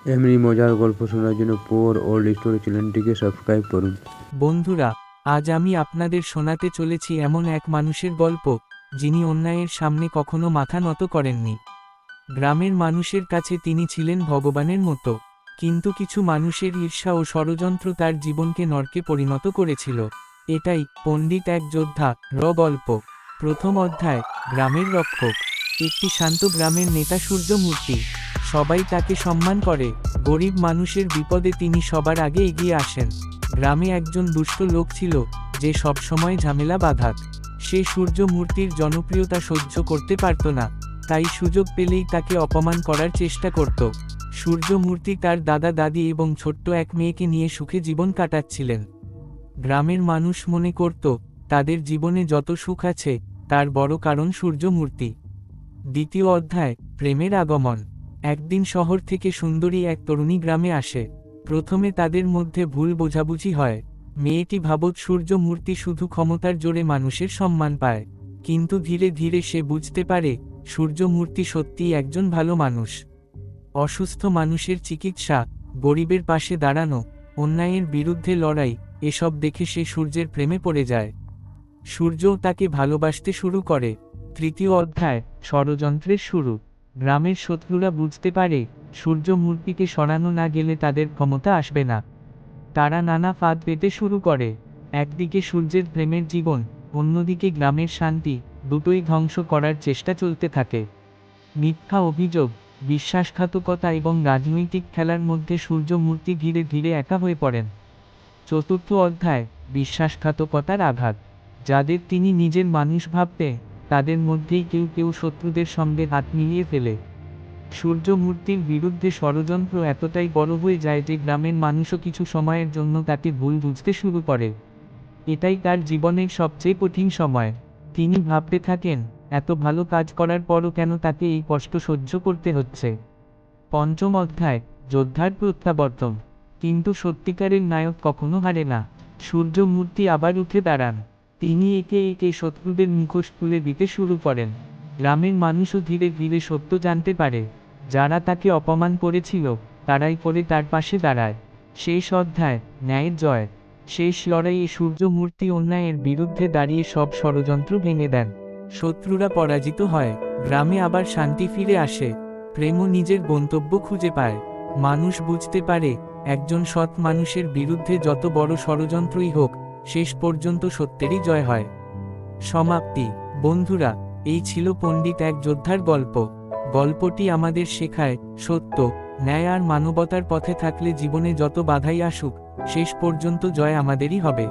এমনি মজার গল্প শোনার জন্য পোর ওল্ড স্টোরি চ্যানেলটিকে সাবস্ক্রাইব করুন। বন্ধুরা, আজ আমি আপনাদের শোনাতে চলেছি এমন এক মানুষের গল্প, যিনি অন্যায়ের সামনে কখনো মাথা নত করেননি। গ্রামের মানুষের কাছে তিনি ছিলেন ভগবানের মতো, কিন্তু কিছু মানুষের ঈর্ষা ও ষড়যন্ত্র তার জীবনকে নরকে পরিণত করেছিল। এটাই পণ্ডিত এক যোদ্ধা গল্প। প্রথম অধ্যায়, গ্রামের রক্ষক। একটি শান্ত গ্রামের নেতা সূর্যমূর্তি। সবাই তাকে সম্মান করে। গরিব মানুষের বিপদে তিনি সবার আগে এগিয়ে আসেন। গ্রামে একজন দুষ্ট লোক ছিল, যে সবসময় ঝামেলা বাঁধাত। সে সূর্যমূর্তির জনপ্রিয়তা সহ্য করতে পারত না, তাই সুযোগ পেলেই তাকে অপমান করার চেষ্টা করত। সূর্যমূর্তি তার দাদা দাদি এবং ছোট্ট এক মেয়েকে নিয়ে সুখে জীবন কাটাচ্ছিলেন। গ্রামের মানুষ মনে করত, তাদের জীবনে যত সুখ আছে, তার বড় কারণ সূর্যমূর্তি। দ্বিতীয় অধ্যায়, প্রেমের আগমন। একদিন শহর থেকে সুন্দরী এক তরুণী গ্রামে আসে। প্রথমে তাদের মধ্যে ভুল বোঝাবুঝি হয়। মেয়েটি ভাবত সূর্যমূর্তি শুধু ক্ষমতার জোরে মানুষের সম্মান পায়, কিন্তু ধীরে ধীরে সে বুঝতে পারে, সূর্যমূর্তি সত্যিই একজন ভালো মানুষ। অসুস্থ মানুষের চিকিৎসা, গরিবের পাশে দাঁড়ানো, অন্যায়ের বিরুদ্ধে লড়াই, এসব দেখে সে সূর্যের প্রেমে পড়ে যায়। সূর্যও তাকে ভালোবাসতে শুরু করে। তৃতীয় অধ্যায়, ষড়যন্ত্রের শুরু। গ্রামের শত্রুরা বুঝতে পারে, সূর্যমূর্তিকে সরানো না গেলে তাদের ক্ষমতা আসবে না। তারা নানা ফাঁদ পেতে শুরু করে। একদিকে সূর্যের প্রেমের জীবন, অন্যদিকে গ্রামের শান্তি, দুটোই ধ্বংস করার চেষ্টা চলতে থাকে। মিথ্যা অভিযোগ, বিশ্বাসঘাতকতা এবং রাজনৈতিক খেলার মধ্যে সূর্যমূর্তি ধীরে ধীরে একা হয়ে পড়েন। চতুর্থ অধ্যায়, বিশ্বাসঘাতকতার আঘাত। যাদের তিনি নিজের মানুষ ভাবতে, তাদের মধ্যেই কেউ কেউ শত্রুদের সঙ্গে হাত মিলিয়ে ফেলে। সূর্যমূর্তির বিরুদ্ধে ষড়যন্ত্র এতটাই বড় হয়ে যায় যে গ্রামের মানুষও কিছু সময়ের জন্য তাকে ভুল বুঝতে শুরু করে। এটাই তার জীবনের সবচেয়ে কঠিন সময়। তিনি ভাবতে থাকেন, এত ভালো কাজ করার পরও কেন তাকে এই কষ্ট সহ্য করতে হচ্ছে। পঞ্চম অধ্যায়, যোদ্ধার প্রত্যাবর্তন। কিন্তু সত্যিকারের নায়ক কখনো হারে না। সূর্যমূর্তি আবার উঠে দাঁড়ান। তিনি একে একে শত্রুদের মুখোশ খুলে দিতে শুরু করেন। গ্রামের মানুষও ধীরে ধীরে সত্য জানতে পারে। যারা তাকে অপমান করেছিল, তারাই পরে তার পাশে দাঁড়ায়। শেষ অধ্যায়, ন্যায়ের জয়। শেষ লড়াইয়ে সূর্যমূর্তি অন্যায়ের বিরুদ্ধে দাঁড়িয়ে সব ষড়যন্ত্র ভেঙে দেন। শত্রুরা পরাজিত হয়, গ্রামে আবার শান্তি ফিরে আসে। প্রেমও নিজের গন্তব্য খুঁজে পায়। মানুষ বুঝতে পারে, একজন সৎ মানুষের বিরুদ্ধে যত বড় ষড়যন্ত্রই হোক, শেষ পর্যন্ত সত্যেরই জয় হয়। সমাপ্তি। বন্ধুরা, এই ছিল পণ্ডিত এক যোদ্ধার গল্প। গল্পটি আমাদের শেখায়, সত্য, ন্যায় আর মানবতার পথে থাকলে জীবনে যত বাধাই আসুক, শেষ পর্যন্ত জয় আমাদেরই হবে।